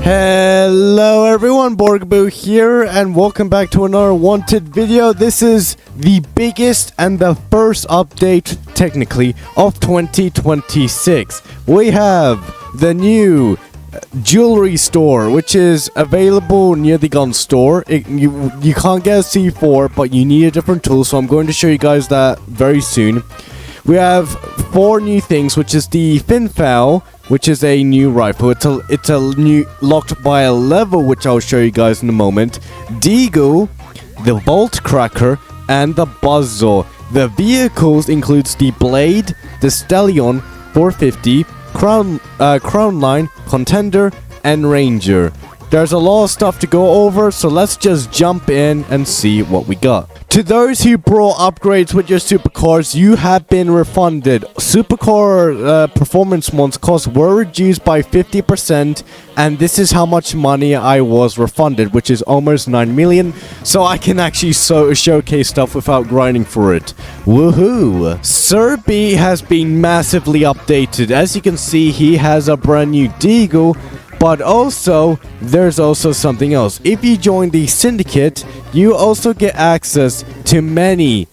Hello everyone, Borgaboo here, and welcome back to another wanted video. This is the biggest and the first update, technically, of 2026. We have the new jewelry store, which is available near the gun store. You can't get a C4, but you need a different tool, so I'm going to show you guys that very soon. We have 4 new things, which is the Finfowl, which is a new rifle. It's a new locked by a level, which I'll show you guys in a moment. Deagle, the Bolt Cracker, and the Buzzsaw. The vehicles includes the Blade, the Stallion 450, Crown Line, Contender, and Ranger. There's a lot of stuff to go over, so let's just jump in and see what we got. To those who brought upgrades with your supercars, you have been refunded. Supercar performance mods costs were reduced by 50%, and this is how much money I was refunded, which is almost 9 million, so I can actually showcase stuff without grinding for it. Woohoo! Sir B has been massively updated. As you can see, he has a brand new Deagle. But also, there's also something else. If you join the syndicate, you also get access to many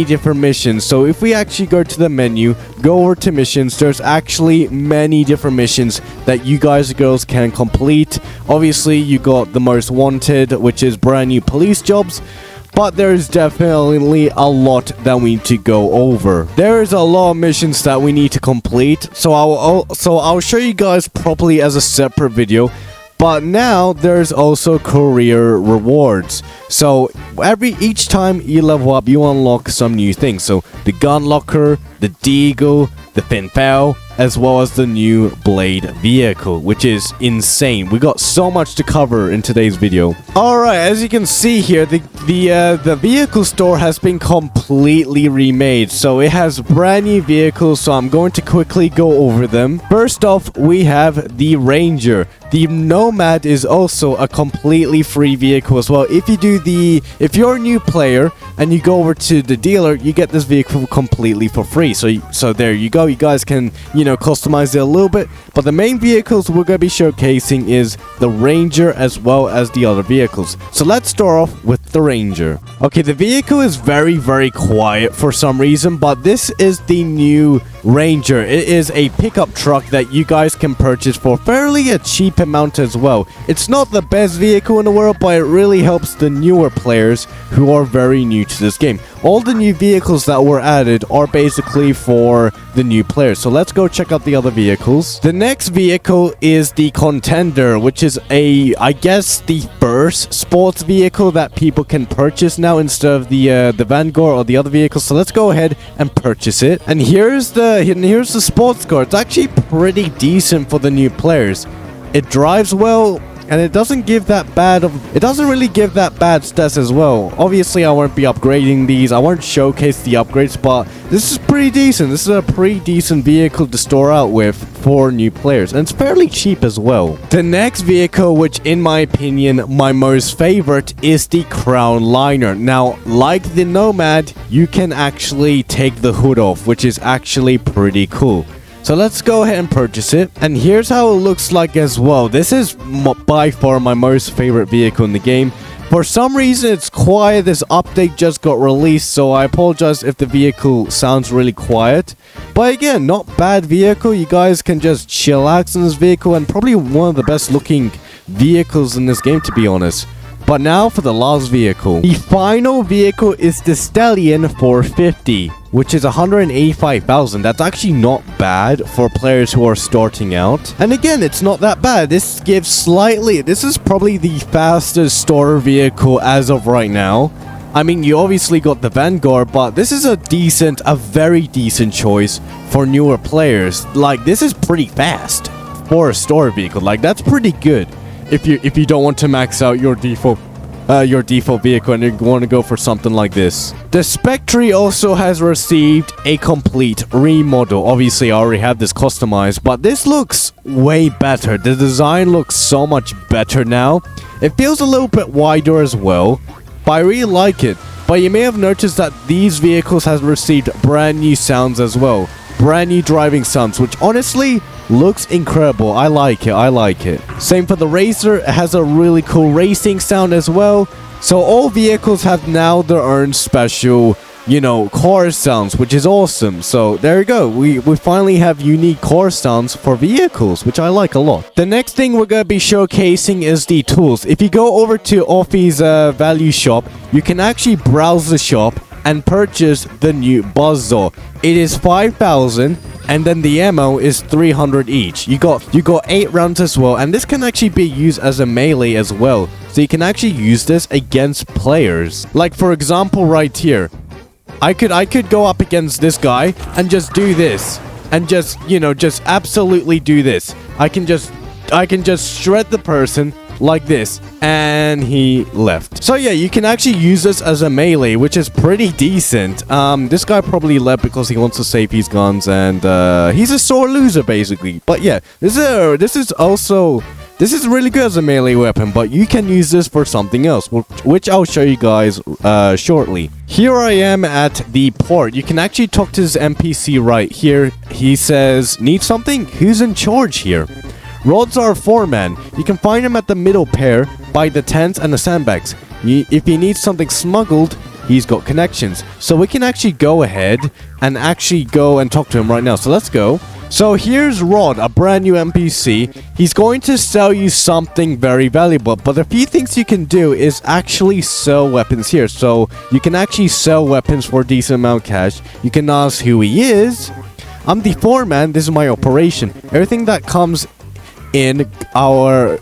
different missions. So if we actually go to the menu, go over to missions, there's actually many different missions that you guys and girls can complete. Obviously, you got the most wanted, which is brand new police jobs. But there's definitely a lot that we need to go over. There's a lot of missions that we need to complete, so I'll show you guys properly as a separate video. But now there's also career rewards. So each time you level up, you unlock some new things. So the Gun Locker, the Deagle, the Finfowl, as well as the new Blade vehicle, which is insane. We got so much to cover in today's video. Alright, as you can see here, the vehicle store has been completely remade. So it has brand new vehicles, so I'm going to quickly go over them. First off, we have the Ranger. The Nomad is also a completely free vehicle as well. If you're a new player and you go over to the dealer, you get this vehicle completely for free. So there you go. You guys can, customize it a little bit. But the main vehicles we're going to be showcasing is the Ranger as well as the other vehicles. So let's start off with the Ranger. Okay, the vehicle is very quiet for some reason, but this is the new Ranger. It is a pickup truck that you guys can purchase for fairly a cheap amount as well. It's not the best vehicle in the world, but it really helps the newer players who are very new to this game. All the new vehicles that were added are basically for the new players. So let's go check out the other vehicles. The next vehicle is the Contender, which is I guess the first sports vehicle that people can purchase now instead of the Vanguard or the other vehicles. So let's go ahead and purchase it. And here's the sports car. It's actually pretty decent for the new players. It drives well, and it doesn't give that bad really give that bad stats as well. Obviously, I won't be upgrading these. I won't showcase the upgrades, but this is pretty decent. This is a pretty decent vehicle to store out with for new players, and it's fairly cheap as well. The next vehicle, which in my opinion, my most favorite, is the Crown Liner. Now, like the Nomad, you can actually take the hood off, which is actually pretty cool. So let's go ahead and purchase it. And here's how it looks like as well. This is by far my most favorite vehicle in the game. For some reason, it's quiet. This update just got released, so I apologize if the vehicle sounds really quiet. But again, not bad vehicle. You guys can just chillax in this vehicle, and probably one of the best looking vehicles in this game, to be honest. But now for the last vehicle. The final vehicle is the Stallion 450, which is 185,000. That's actually not bad for players who are starting out. And again, it's not that bad. This is probably the fastest starter vehicle as of right now. I mean, you obviously got the Vanguard, but this is a very decent choice for newer players. Like, this is pretty fast for a starter vehicle. Like, that's pretty good. If you don't want to max out your default vehicle and you want to go for something like this. The Spectre also has received a complete remodel. Obviously, I already have this customized, but this looks way better. The design looks so much better now. It feels a little bit wider as well, but I really like it. But you may have noticed that these vehicles have received brand new sounds as well. brand new driving sounds, which honestly looks incredible. I like it. Same for the racer. It has a really cool racing sound as well. So all vehicles have now their own special, car sounds, which is awesome. So there you go. We finally have unique car sounds for vehicles, which I like a lot. The next thing we're going to be showcasing is the tools. If you go over to Offie's value shop, you can actually browse the shop and purchase the new buzzsaw. It is 5,000, and then the ammo is 300 each. You got 8 rounds as well, and this can actually be used as a melee as well. So you can actually use this against players. Like for example, right here, I could go up against this guy and just do this, and just absolutely do this. I can just shred the person like this, and he left. So yeah, you can actually use this as a melee, which is pretty decent. This guy probably left because he wants to save his guns, and he's a sore loser basically. But yeah, this is really good as a melee weapon, but you can use this for something else, which I'll show you guys shortly. Here I am at the port. You can actually talk to this NPC right here. He says, need something? Who's in charge here? Rod's our foreman. You can find him at the middle pair by the tents and the sandbags. If he needs something smuggled, he's got connections. So we can actually go ahead and go and talk to him right now. So let's go. So here's Rod, a brand new NPC. He's going to sell you something very valuable, but a few things you can do is actually sell weapons here. So you can actually sell weapons for a decent amount of cash. You can ask who he is. I'm the foreman. This is my operation. Everything that comes in our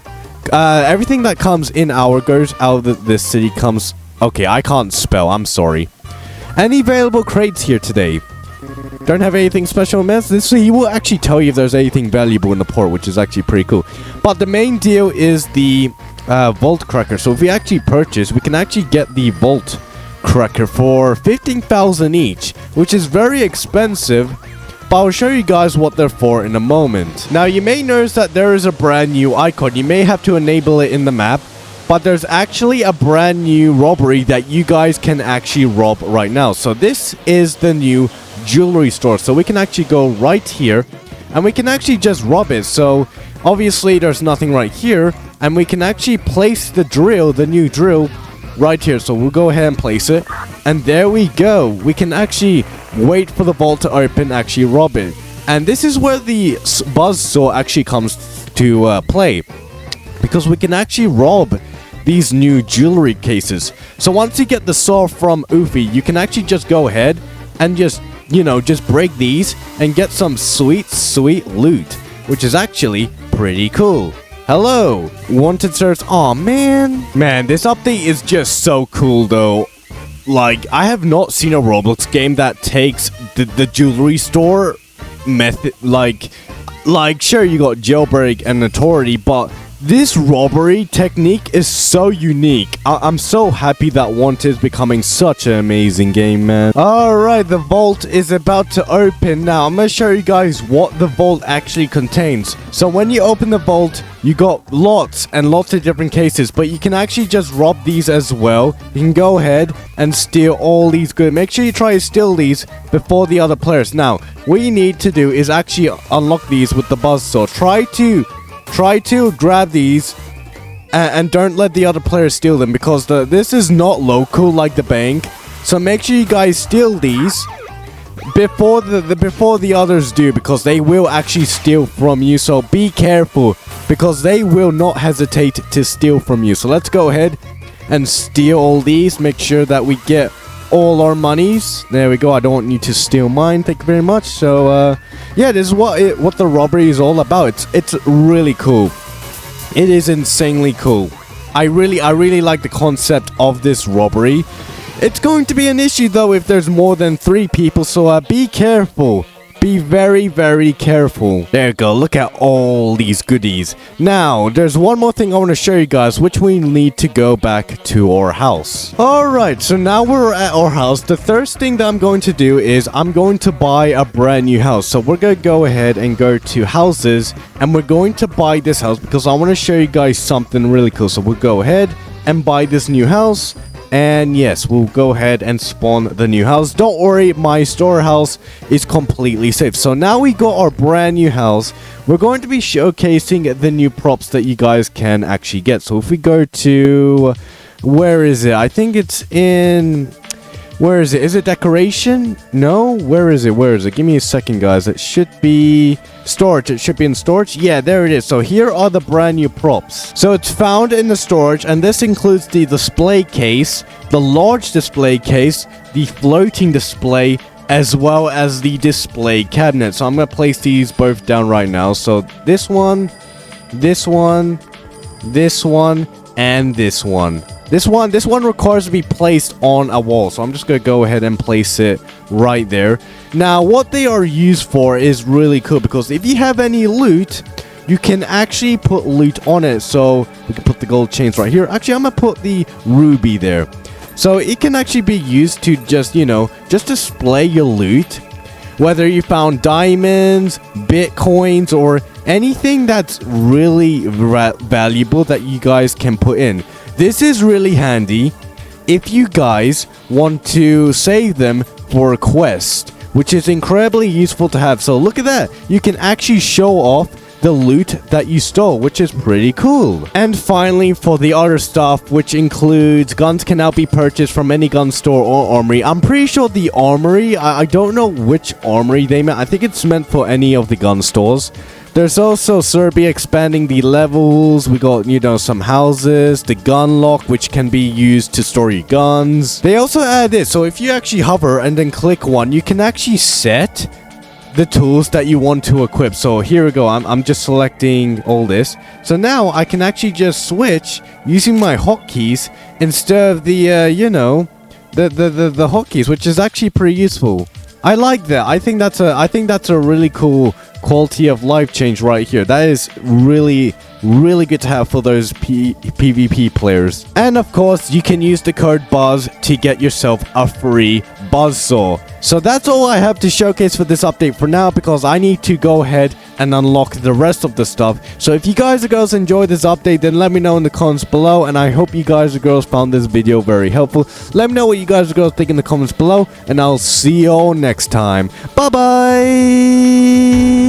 goes out of this city comes. Okay, I can't spell. I'm sorry. Any available crates here today? Don't have anything special, man. So he will actually tell you if there's anything valuable in the port, which is actually pretty cool. But the main deal is the vault cracker. So if we actually purchase, we can actually get the vault cracker for 15,000 each, which is very expensive. But I'll show you guys what they're for in a moment. Now you may notice that there is a brand new icon. You may have to enable it in the map, but there's actually a brand new robbery that you guys can actually rob right now. So this is the new jewelry store. So we can actually go right here and we can actually just rob it. So obviously there's nothing right here, and we can actually place the new drill right here. So we'll go ahead and place it, and there we go. We can actually wait for the vault to open, actually rob it. And this is where the buzzsaw actually comes to play, because we can actually rob these new jewelry cases. So once you get the saw from Oofy, you can actually just go ahead and just break these and get some sweet loot, which is actually pretty cool. Hello, wanted search. Oh man, this update is just so cool though. Like, I have not seen a Roblox game that takes the jewelry store method. Like sure, you got jailbreak and authority, but this robbery technique is so unique. I'm so happy that Wanted is becoming such an amazing game, man. Alright, the vault is about to open now. I'm going to show you guys what the vault actually contains. So when you open the vault, you got lots and lots of different cases, but you can actually just rob these as well. You can go ahead and steal all these goods. Make sure you try to steal these before the other players. Now, what you need to do is actually unlock these with the buzzsaw. Try to grab these and don't let the other players steal them, because this is not local like the bank. So make sure you guys steal these before the others do, because they will actually steal from you. So be careful, because they will not hesitate to steal from you. So let's go ahead and steal all these. Make sure that we get all our monies. There we go. I don't want you to steal mine. Thank you very much. So yeah, this is what the robbery is all about. It's really cool. It is insanely cool. I really like the concept of this robbery. It's going to be an issue though if there's more than 3 people, so be careful. Be very, very careful. There you go. Look at all these goodies. Now, there's one more thing I want to show you guys, which we need to go back to our house. Alright, so now we're at our house. The first thing that I'm going to do is I'm going to buy a brand new house. So we're going to go ahead and go to houses, and we're going to buy this house because I want to show you guys something really cool. So we'll go ahead and buy this new house. And yes, we'll go ahead and spawn the new house. Don't worry, my storehouse is completely safe. So now we got our brand new house. We're going to be showcasing the new props that you guys can actually get. So if we go to... where is it? I think it's in... where is it? Is it decoration? No? Where is it? Where is it? Give me a second, guys. It should be storage. It should be in storage. Yeah, there it is. So here are the brand new props. So it's found in the storage, and this includes the display case, the large display case, the floating display, as well as the display cabinet. So I'm going to place these both down right now. So this one, this one, this one, and this one. This one requires to be placed on a wall, so I'm just going to go ahead and place it right there. Now, what they are used for is really cool, because if you have any loot, you can actually put loot on it. So we can put the gold chains right here. Actually, I'm going to put the ruby there. So it can actually be used to just, you know, just display your loot. Whether you found diamonds, bitcoins, or anything that's really valuable that you guys can put in. This is really handy if you guys want to save them for a quest, which is incredibly useful to have. So look at that. You can actually show off the loot that you stole, which is pretty cool. And finally, for the other stuff, which includes guns can now be purchased from any gun store or armory. I'm pretty sure the armory, I don't know which armory they meant. I think it's meant for any of the gun stores. There's also Serbia expanding the levels. We got, you know, some houses, the gun lock, which can be used to store your guns. They also add this. So if you actually hover and then click one, you can actually set the tools that you want to equip. So here we go. I'm just selecting all this. So now I can actually just switch using my hotkeys instead of the, you know, the hotkeys, which is actually pretty useful. I like that. I think that's a really cool quality of life change right here. That is really good to have for those PvP players. And of course, you can use the code BUZZ to get yourself a free buzzsaw. So that's all I have to showcase for this update for now, because I need to go ahead and unlock the rest of the stuff. So if you guys or girls enjoyed this update, then let me know in the comments below, and I hope you guys or girls found this video very helpful. Let me know what you guys or girls think in the comments below, and I'll see you all next time. Bye bye.